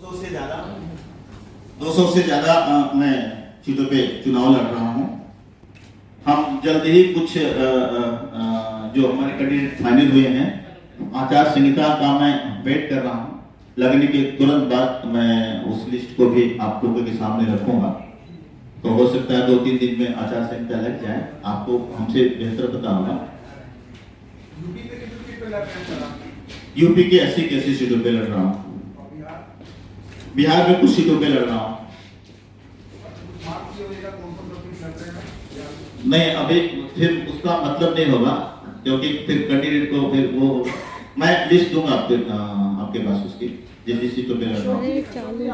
200 से ज्यादा मैं सीटों पे चुनाव लड़ रहा हूं। हम जल्द ही कुछ जो हमारे कैंडिडेट फाइनल हुए हैं, आचार संहिता का मैं वेट कर रहा हूं। लगने के तुरंत बाद मैं उस लिस्ट को भी आप लोगों के सामने रखूंगा। तो हो सकता है 2-3 दिन में आचार संहिता लग जाए, आपको हमसे बेहतर पता होगा। यूपी की 80 की 80 सीटों पे लड़ रहा हूँ। बिहार में कुछ सीटों पे लड़ रहा हूँ। नहीं, अभी फिर उसका मतलब नहीं होगा, क्योंकि फिर कैंडिडेट को फिर वो मैं लिस्ट दूंगा आपके पास उसकी जिस सीटों पे लड़ रहा हूँ।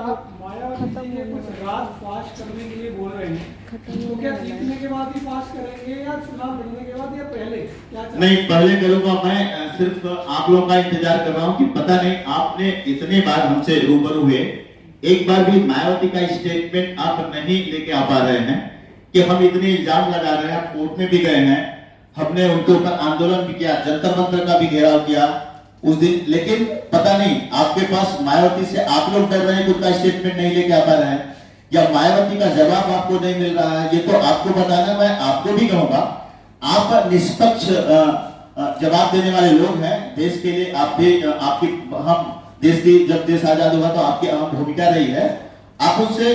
आप मायावती के कुछ राज फास्ट करने के लिए बोल रहे हैं, तो क्या जीतने के बाद ही फास्ट करेंगे या चुनाव लड़ने के बाद या पहले क्या? नहीं, पहले करूंगा। मैं सिर्फ आप लोगों का इंतजार कर रहा हूँ कि पता नहीं आपने इतने बार हमसे रूबरू हुए, एक बार भी मायावती का स्टेटमेंट आप नहीं लेके आ पा रहे हैं कि हम इतने इल्जाम लगा रहे हैं। कोर्ट में भी गए हैं, हमने उनके ऊपर आंदोलन भी किया, जंतर मंतर का भी घेराव किया उस दिन, लेकिन पता नहीं आपके पास मायावती से आप लोग डर रहे हैं, खुद का स्टेटमेंट नहीं लेके आ पा रहे हैं, या मायावती का जवाब आपको नहीं मिल रहा है। ये तो आपको बताना, मैं आपको भी कहूंगा, आप निष्पक्ष जवाब देने वाले लोग हैं देश के लिए। आप भी आपकी हम देश की, जब देश आजाद हुआ तो आपकी अहम भूमिका रही है। आप उनसे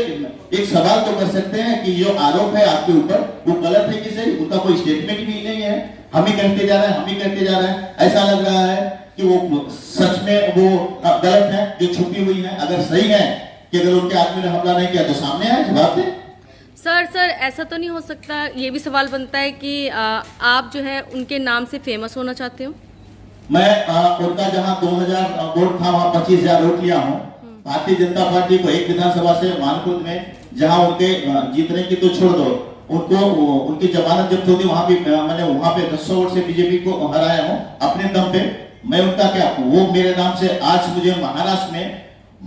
एक सवाल तो कर सकते हैं कि जो आरोप है आपके ऊपर वो गलत है कि सही। उनका कोई स्टेटमेंट भी नहीं है, हम ही करते जा रहे हैं, हम ही करते जा रहे हैं। ऐसा लग रहा है कि वो सच में वो गलत है जो छुपी हुई है। अगर सही है कि अगर उनके आदमी ने हमला नहीं किया तो सामने आए, जवाब दे। सर ऐसा तो नहीं हो सकता, ये भी सवाल बनता है कि आप जो है उनके नाम से फेमस होना चाहते हो? मैं उनका जहां 2000 वोट था वहां 25,000 वोट लिया हूं। भारतीय जनता पार्टी को एक विधानसभा से मानपुर में, जहां उनके जीतने की तो छोड़ दो, उनको उनकी जमानत जब्त होगी, वहां भी मैंने वहां पे 100 वोट से बीजेपी को हराया हूं अपने दम पे। मैं उनका क्या, वो मेरे नाम से आज मुझे महाराष्ट्र में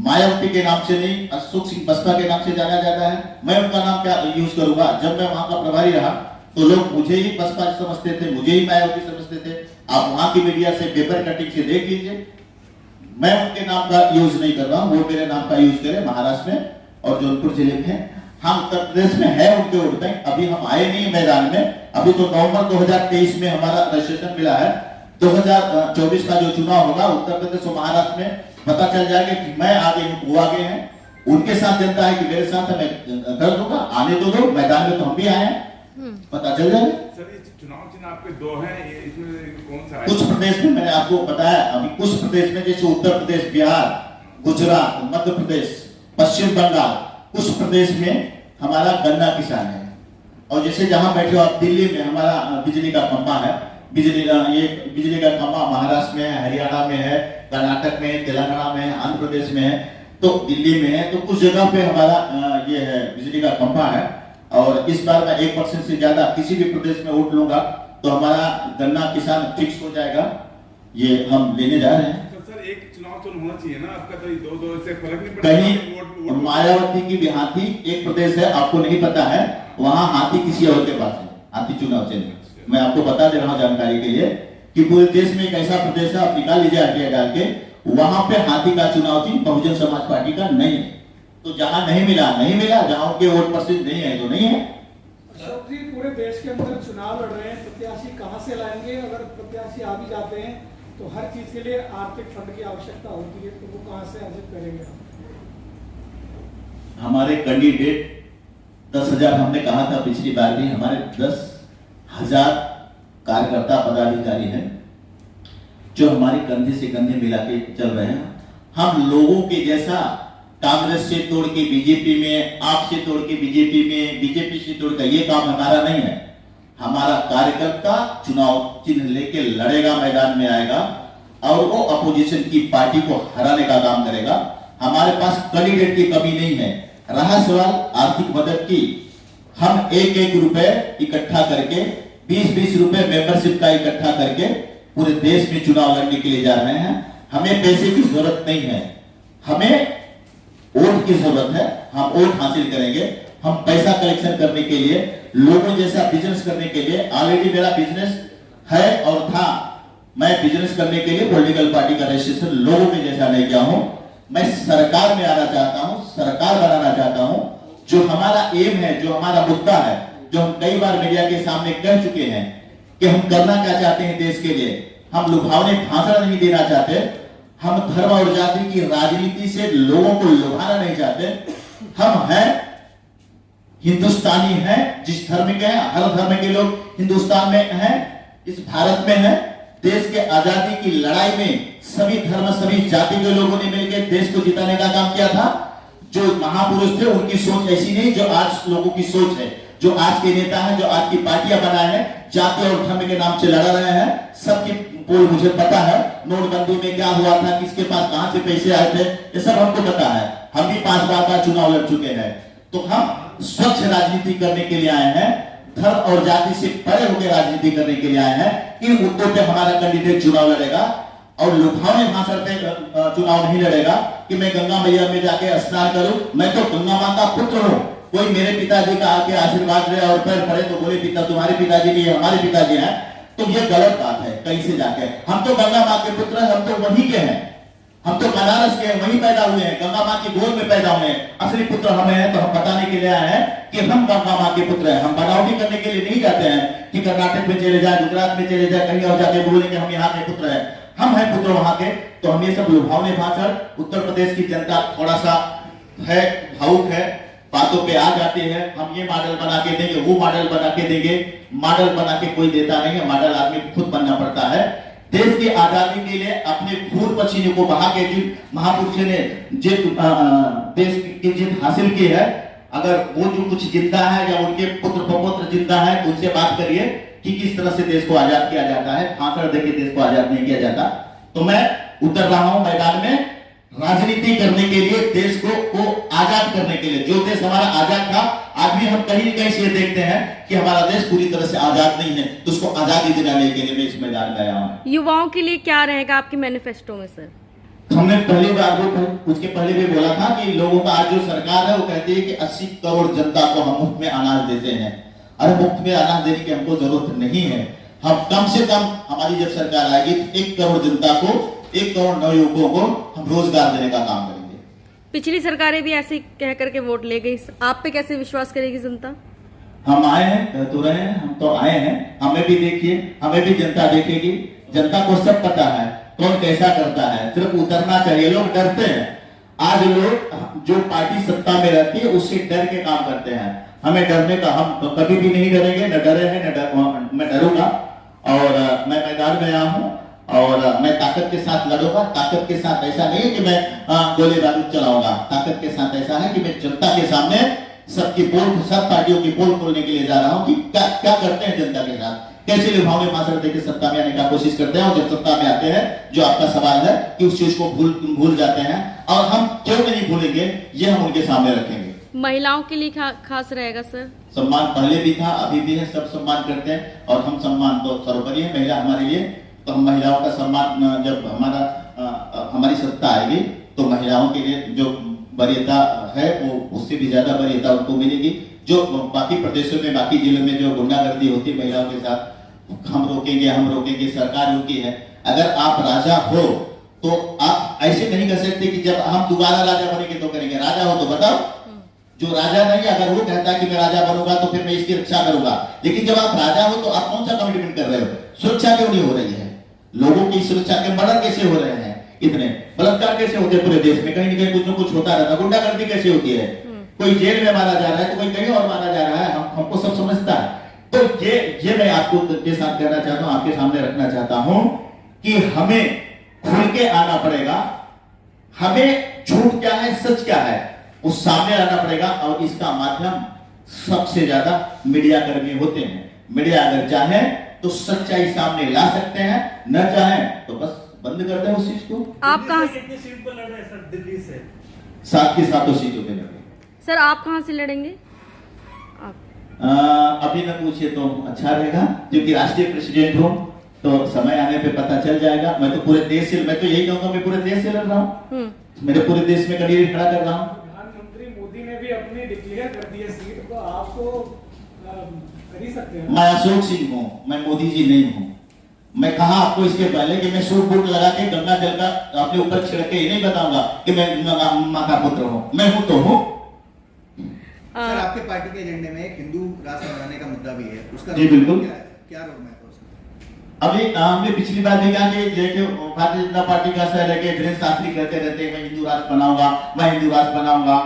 मायावती के नाम से नहीं, अशोक सिंह बसपा के नाम से जाना जाता है। मैं उनका नाम क्या यूज करूंगा? जब मैं वहां का प्रभारी रहा तो लोग मुझे ही बसपा समझते थे, मुझे ही मायावती समझते थे। आप वहां की मीडिया से, पेपर कटिंग से देख लीजिए। मैं उनके नाम का यूज नहीं कर रहा हूं, वो मेरे नाम का यूज करें। महाराष्ट्र में और जौनपुर जिले में, हम उत्तर प्रदेश में है उनके वोट बैंक। अभी हम आए नहीं मैदान में, अभी तो नवंबर 2023 में हमारा रजिस्ट्रेशन मिला है। 2024 का जो चुनाव होगा उत्तर प्रदेश और महाराष्ट्र में पता चल जाएगा कि मैं आगे हूं, वो आगे हैं। उनके साथ जनता है कि मेरे साथ है, मैं कर दूंगा। आने तो दो, मैदान में तो हम भी आए हैं, पता चल जाएगा। सर, चुनाव चिन्ह आपके 2 हैं, इसमें कौन सा है? कुछ प्रदेश में मैंने आपको बताया, अभी कुछ प्रदेश में जैसे उत्तर प्रदेश, बिहार, गुजरात, मध्य प्रदेश, पश्चिम बंगाल, कुछ प्रदेश में हमारा गन्ना किसान है। और जैसे जहां बैठे हो आप, दिल्ली में हमारा बिजली का खंभा है। ये बिजली का खंभा महाराष्ट्र में है, हरियाणा में है, कर्नाटक में है, तेलंगाना में है, आंध्र प्रदेश में है, तो दिल्ली में है। तो कुछ जगह पे हमारा ये है, बिजली का खंभा है। और इस बार मैं 1% से ज्यादा किसी भी प्रदेश में वोट लूंगा तो हमारा गन्ना किसान फिक्स हो जाएगा। ये हम लेने जा रहे हैं। तो सर, एक चुनाव तो होना चाहिए ना आपका, तो 2-2 से फर्क नहीं पड़ता। कहीं मायावती की भी हाथी एक प्रदेश है, आपको नहीं पता है, वहां हाथी किसी और के पास है, हाथी चुनाव चिन्ह। मैं आपको बता दे रहा हूं जानकारी के लिए कि पूरे देश में एक ऐसा प्रदेश है, आप निकाल लीजिए आरटीआई डाल के, वहां पे हाथी का चुनाव चिन्ह बहुजन समाज पार्टी का नहीं है। तो जहां नहीं मिला नहीं मिला, जहां उनके वोट परसेंट नहीं है तो नहीं है। अशोक जी, पूरे देश के अंदर चुनाव लड़ रहे हैं, प्रत्याशी कहां से लाएंगे? अगर प्रत्याशी आ भी जाते हैं तो हर चीज के लिए आर्थिक फंड की आवश्यकता होती है, तो वो कहां से अर्जित करेंगे? हमारे कैंडिडेट 10,000, हमने कहा था पिछली बार भी, हमारे 10,000 कार्यकर्ता पदाधिकारी हैं जो हमारे कंधे से कंधे मिला के चल रहे हैं। हम लोगों के जैसा कांग्रेस से तोड़ के बीजेपी में, आप से तोड़ के बीजेपी में, बीजेपी से तोड़ के, ये काम हमारा नहीं है। हमारा कार्यकर्ता चुनाव चिन्ह लेके लड़ेगा, मैदान में आएगा और वो अपोजिशन की पार्टी को हराने का काम करेगा। हमारे पास कैंडिडेट की कमी नहीं है। रहा सवाल आर्थिक मदद की, हम 1-1 रुपए इकट्ठा करके, 20-20 रुपए मेंबरशिप का इकट्ठा करके पूरे देश में चुनाव लड़ने के लिए जा रहे हैं। हमें पैसे की जरूरत नहीं है, हमें वोट की जरूरत है। हम वोट हासिल करेंगे, हम पैसा कलेक्शन करने के लिए, लोगों जैसा बिजनेस करने के लिए। ऑलरेडी मेरा बिजनेस है और था। मैं बिजनेस करने के लिए पॉलिटिकल पार्टी का रजिस्ट्रेशन लोगों के जैसा नहीं किया हूं। मैं सरकार में आना चाहता हूं, सरकार बनाना चाहता हूं। जो हमारा एम है, जो हमारा मुद्दा है, जो हम कई बार मीडिया के सामने कह चुके हैं कि हम करना क्या चाहते हैं देश के लिए। हम लुभावने भाषण नहीं देना चाहते, हम धर्म और जाति की राजनीति से लोगों को लुभाना नहीं चाहते। हम हैं हिंदुस्तानी हैं, जिस धर्म के हैं, हर धर्म के लोग हिंदुस्तान में हैं, इस भारत में हैं। देश के आजादी की लड़ाई में सभी धर्म, सभी जाति के लोगों ने मिलकर देश को जिताने का काम किया था। जो महापुरुष थे उनकी सोच ऐसी नहीं जो आज लोगों की सोच है। जो आज के नेता हैं, जो आज की पार्टियां बनाए हैं, जाति और धर्म के नाम से लड़ रहे हैं, सबकी पोल मुझे पता है। नोटबंदी में क्या हुआ था, किसके पास कहां से पैसे आए थे, ये सब हमको पता है। हम भी 5 बार का चुनाव लड़ चुके हैं। तो हम स्वच्छ राजनीति करने के लिए आए हैं, धर्म और जाति से परे होकर राजनीति करने के लिए आए हैं। इन मुद्दों पे हमारा कैंडिडेट चुनाव लड़ेगा और लुभावने भाषण पे चुनाव नहीं लड़ेगा कि मैं गंगा मैया में जाके स्नान करूं। मैं तो गंगा मां का पुत्र हूं। कोई मेरे पिताजी का आके आशीर्वाद ले और पैर पड़े तो बोले पिता तुम्हारे पिताजी नहीं है, हमारे पिताजी हैं, तो ये गलत बात है। कहीं से जाके हम तो गंगा मां के पुत्र हैं, हम तो वहीं के हैं, हम तो बनारस के हैं, वहीं पैदा हुए हैं, गंगा मां की गोद में पैदा हुए हैं। असली पुत्र हमें हैं। तो हम बताने के लिए आए हैं कि हम गंगा मां के पुत्र हैं। हम बनावटी करने के लिए नहीं जाते हैं कि कर्नाटक में चले जाए, गुजरात में चले जाए, कहीं और जाके बोले कि हम यहाँ के पुत्र हैं। हम हैं पुत्र वहां के। तो हम ये सब लुभावने भाषण, उत्तर प्रदेश की जनता थोड़ा सा है भावुक है, बातों पे आ जाते हैं। हम ये मॉडल बना के देंगे, वो मॉडल बना के देंगे। मॉडल बना के कोई देता नहीं है, मॉडल आदमी खुद बनना पड़ता है। देश की आजादी के लिए अपने खून पसीने को बहा के जिन महापुरुषों ने देश की जीत हासिल की है, अगर वो जो कुछ जिंदा है या उनके पुत्र प्रपुत्र जिंदा है, उनसे बात करिए कि किस तरह से देश को आजाद किया जाता है। भाषण देके देश को आजाद नहीं किया जाता। तो मैं उतर रहा हूं मैदान में राजनीति करने के लिए, देश को आजाद करने के लिए। जो देश हमारा आजाद था, आज भी हम कहीं न कहीं से देखते हैं कि हमारा देश पूरी तरह से आजाद नहीं है, तो उसको आजादी दिलाने के लिए मैं इस मैदान में आया हूं। युवाओं के लिए क्या रहेगा आपके मैनिफेस्टो में सर? हमने पहली बार उसके पहले भी बोला था कि लोगों का आज जो सरकार है वो कहती है कि 80 करोड़ जनता को हम मुफ्त में अनाज देते हैं। अरे मुफ्त में अनाज देने की हमको जरूरत नहीं है। हम कम से कम हमारी जब सरकार आएगी 1 करोड़ जनता को, 1 करोड़ नवयुवकों को हम रोजगार देने का काम करेंगे। पिछली सरकारें भी ऐसे कह करके वोट ले गई, आप पे कैसे विश्वास करेगी जनता? हम आए हैं, कह तो रहे हैं, हम तो आए हैं। हमें भी देखिए, हमें भी जनता देखेगी। जनता को सब पता है कौन कैसा करता है, सिर्फ उतरना चाहिए। लोग डरते हैं। आज लोग जो पार्टी सत्ता में रहती है उससे डर के काम करते हैं। हमें डरने का, हम तो कभी भी नहीं डरेंगे, न डरे हैं न मैं डरूंगा। और मैं मैदान में आया हूं और मैं ताकत के साथ लड़ूंगा। ताकत के साथ ऐसा नहीं है कि मैं गोली बारूद चलाऊंगा। ताकत के साथ ऐसा है कि मैं जनता के सामने सबकी पोल, सब पार्टियों की पोल खोलने के लिए जा रहा हूं कि क्या क्या करते हैं जनता के साथ, कैसे लुभावने भाषण देकर सत्ता में आने का कोशिश करते हैं। और जब सत्ता में आते हैं, जो आपका सवाल है कि उस चीज को भूल जाते हैं, और हम क्यों नहीं भूलेंगे, ये हम उनके सामने रखेंगे। महिलाओं के लिए खास रहेगा सर? सम्मान पहले भी था, अभी भी है, सब सम्मान करते हैं और हम सम्मान तो सर्वोपरि है महिला हमारे लिए। तो हम महिलाओं का सम्मान, जब हमारी सत्ता आएगी तो महिलाओं के लिए जो वरीयता है वो उससे भी ज्यादा वरीयता उनको मिलेगी। जो बाकी प्रदेशों में, बाकी जिलों में जो गुंडागर्दी होती है महिलाओं के साथ, हम रोकेंगे, सरकार रोकी है। अगर आप राजा हो तो आप ऐसे नहीं कर सकते कि जब हम दोबारा राजा बनेंगे तो करेंगे। राजा हो तो बताओ। जो राजा नहीं, अगर वो कहता है कि मैं राजा बनूंगा तो फिर मैं इसकी रक्षा करूंगा, लेकिन जब आप राजा हो तो आप कौन सा कमिटमेंट कर रहे हो? सुरक्षा क्यों नहीं हो रही है? लोगों की सुरक्षा के मर्डर कैसे हो रहे हैं, इतने बलात्कार कैसे होते हैं पूरे देश में? कहीं न कहीं कुछ न कुछ होता रहता है। गुंडागर्दी कैसे होती है? कोई जेल में मारा जा रहा है तो कोई कहीं और मारा जा रहा है। हमको सब समझता है। तो ये मैं आपको के साथ कहना चाहता हूं, आपके सामने रखना चाहता हूं कि हमें खुल के आना पड़ेगा। हमें झूठ क्या है, सच क्या है, उस सामने आना पड़ेगा। और इसका माध्यम सबसे ज्यादा मीडिया कर्मी होते हैं। मीडिया अगर चाहे तो सच्चाई सामने ला सकते हैं, न चाहे तो बस बंद कर दें उस चीज को। आप कहां से कितनी सीट पर लड़ रहे हैं सर? दिल्ली से 7 की 7 सीटों पे लड़े। सर आप कहां से लड़ेंगे? अभी न पूछिए तो अच्छा रहेगा, क्योंकि राष्ट्रीय प्रेसिडेंट हूं तो समय आने पे पता चल जाएगा। मैं तो पूरे देश से, मैं तो यही कहूंगा, मैं पूरे देश से लड़ रहा हूं। मेरे पूरे देश में कैंडिडेट खड़ा कर रहा हूं। प्रधानमंत्री मोदी ने भी अपनी डिक्लेयर कर दी है सीट, तो आप तो कर ही सकते हैं। मैं अशोक सिंह हूं, मैं मोदी जी नहीं हूं। मैं कहा आपको इसके पहले कि मैं सूट बूट लगा के गंगा जल का अपने ऊपर छिड़क के ये नहीं बताऊंगा कि मैं मां का पुत्र हूं, मैं हूं तो हूं। सर आपके पार्टी के एजेंडे में एक हिंदू राष्ट्र बनाने का मुद्दा भी है, उसका जी, बिल्कुल। क्या रोड मैप है उसका? अभी हमने पिछली बार भी कहा कि जैसे भारतीय जनता पार्टी का सह लेके वीरेंद्र शास्त्री कहते रहते हैं मैं हिंदू राष्ट्र बनाऊंगा, मैं हिंदू राष्ट्र बनाऊंगा।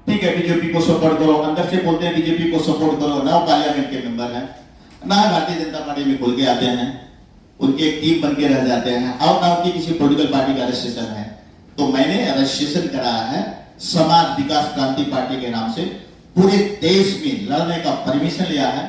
ठीक है, बीजेपी को सपोर्ट करो, अंदर से बोलते हैं बीजेपी को सपोर्ट करो, ना पार्लियामेंट के मेंबर हैं, ना भारतीय जनता पार्टी में खुल के आते हैं, उनकी एक टीम बन के रह जाते हैं, और ना उनकी किसी पॉलिटिकल पार्टी का रजिस्ट्रेशन है। तो मैंने रजिस्ट्रेशन कराया है समाज विकास क्रांति पार्टी के नाम से, पूरे देश में लड़ने का परमिशन लिया है,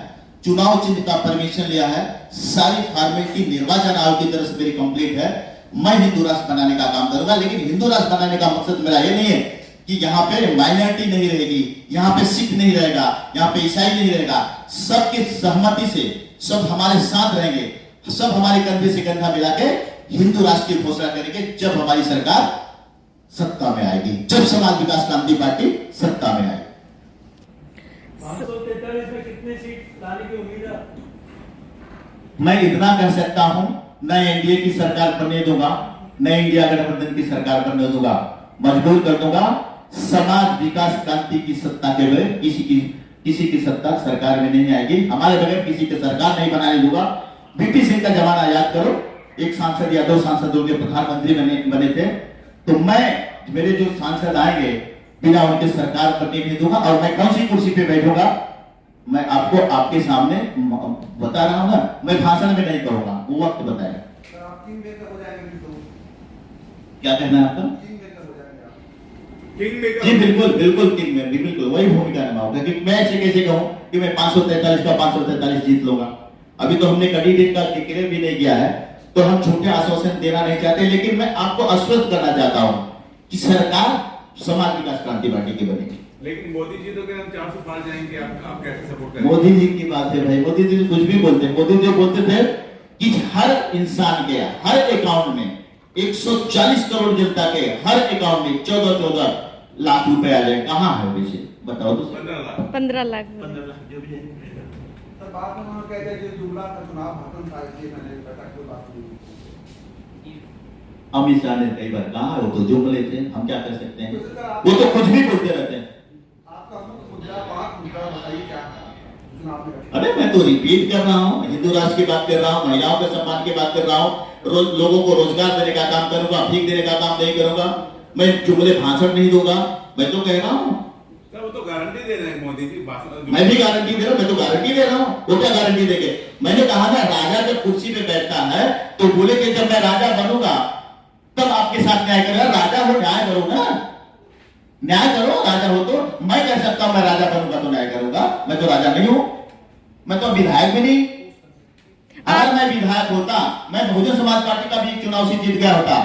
चुनाव चिन्ह का परमिशन लिया है, सारी फॉर्मेलिटी निर्वाचन आयोग की तरफ से मेरी कंप्लीट है। मैं हिंदू राष्ट्र बनाने का काम करूंगा, लेकिन हिंदू राष्ट्र बनाने का मकसद मेरा ये नहीं है कि यहाँ पे माइनॉरिटी नहीं रहेगी, यहाँ पे सिख नहीं रहेगा, यहाँ पे ईसाई नहीं रहेगा, सबके सहमति से सब हमारे साथ रहेंगे, सब हमारे कंधे से कंधा मिला के हिंदू राष्ट्र की घोषणा करेंगे जब हमारी सरकार सत्ता में आएगी, जब समाज विकास क्रांति पार्टी सत्ता में आएगी। 543 में कितनी सीट लाने की उम्मीद है? मैं इतना कह सकता हूं, न एनडीए की सरकार बनने दूंगा, न इंडिया गठबंधन की सरकार बनने दूंगा, मजबूर कर दूंगा समाज विकास क्रांति की सत्ता के बगैर किसी की सत्ता सरकार में नहीं आएगी, हमारे बगैर किसी की सरकार नहीं बनाने दूंगा। बीपी सिंह का जमाना याद करो, एक सांसद या दो सांसद उनके प्रधानमंत्री बने थे, तो मैं मेरे जो सांसद आएंगे बिना उनके सरकार बनने नहीं दूंगा, और मैं कौन सी कुर्सी पे बैठूंगा मैं आपको आपके सामने बता रहा हूं ना, मैं भाषण में नहीं कहूंगा, वो वक्त बताएगा। सर आप किंग मेकर हो जाएंगे तो? क्या कहना है आपका? किंग मेकर हो जाएंगे आप? King maker. जी बिल्कुल बिल्कुल किंग में बिल्कुल वही भूमिका निभाऊंगा, क्योंकि मैं ऐसे कैसे कहूं कि मैं 543 का 543 जीत लूंगा। अभी तो हमने कैंडिडेट का डिक्लेयर भी नहीं किया है, तो हम झूठे आश्वासन देना नहीं चाहते, लेकिन मैं आपको आश्वस्त करना चाहता हूं कि सरकार समाज विकास क्रांति पार्टी की बनेगी। लेकिन मोदी जी तो कह रहे हैं 400 पार जाएंगे, आप कैसे सपोर्ट करेंगे? मोदी जी की बात है भाई, मोदी जी कुछ भी बोलते हैं। मोदी जी बोलते थे कि हर इंसान के हर अकाउंट में 140 करोड़ जनता के हर अकाउंट में 14 लाख रुपए आ जाए। कहाँ है वैसे बताओ तो? 15 लाख 15 लाख 15 लाख जो भी है। सर बाद में उन्होंने कहते हैं कि जुमला का चुनाव खत्म था, इसलिए मैंने बैठक की बात की। अमित शाह ने कई बार कहा, वो तो जुमले थे, हम क्या कर सकते हैं, वो तो कुछ भी बोलते रहते हैं। आपका मुद्दा 5 मुद्दा बताइए क्या चुनाव में? अरे मैं तो रिपीट कर रहा हूँ, हिंदू राष्ट्र की बात कर रहा हूँ, महिलाओं के सम्मान की बात कर रहा हूँ, लोगों को रोजगार देने का काम करूंगा, भीख देने का काम नहीं करूंगा, मैं जुमले भाषण नहीं दूंगा, मैं तो कह रहा हूँ। सर वो तो गारंटी दे रहे हैं मोदी जी, भाषण मैं भी गारंटी दे रहा हूँ, मैं तो गारंटी दे रहा हूँ। वो क्या गारंटी देंगे? मैंने कहा ना, राजा जब कुर्सी पे बैठता है तो बोले कि जब मैं राजा बनूंगा तब आपके साथ न्याय करेगा। राजा हो, न्याय करो ना, न्याय करो, राजा हो तो। मैं कह सकता हूं मैं राजा बनूंगा तो न्याय करूंगा, मैं तो राजा नहीं हूं, मैं तो विधायक भी नहीं। अगर मैं विधायक होता, मैं बहुजन समाज पार्टी का भी चुनाव से जीत गया होता,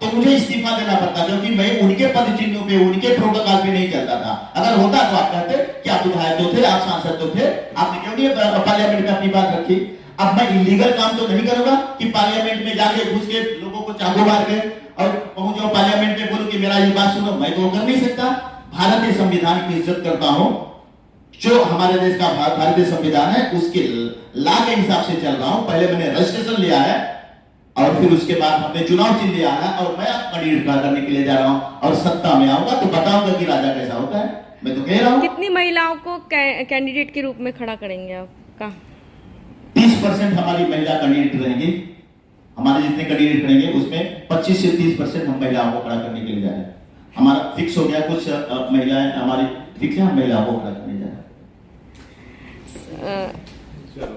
तो मुझे इस्तीफा देना पड़ता, क्योंकि मैं उनके पद चिन्हों पे, उनके प्रोटोकॉल पे नहीं चलता था। अगर होता तो आप कहते कि आप विधायक तो थे, आप सांसद तो थे, आपने क्यों नहीं पार्लियामेंट में अपनी बात रखी? अब मैं इलीगल काम तो नहीं करूंगा कि पार्लियामेंट में जाके घुस के लोगों को चाकू मार के और पहुंच जाओ पार्लियामेंट में, बोलूं कि मेरा ये बात सुनो। मैं तो कर नहीं सकता। भारतीय संविधान की इज्जत करता हूं, जो हमारे देश का भारतीय संविधान है उसके लॉ के हिसाब से चल रहा हूं। पहले मैंने रजिस्ट्रेशन लिया है और फिर उसके बाद हमने चुनाव चिन्ह लिया है, और मैं अब कैंडिडेट करने के लिए जा रहा हूं, और सत्ता में आऊंगा तो बताऊंगा कि राजा कैसा होता है। मैं तो कह रहा हूं। कितनी महिलाओं को कैंडिडेट के रूप में खड़ा करेंगे आप? कहाँ? 30% हमारी महिला कैंडिडेट रहेंगी। हमारे जितने कैंडिडेट रहेंगे उसमें 25 से 30% हम महिलाओं को खड़ा करने के लिए जा रहे हैं। हमारा फिक्स हो गया, कुछ महिलाएं हमारी फिक्स है, हम महिलाओं को खड़ा करने जा रहे हैं। चलो।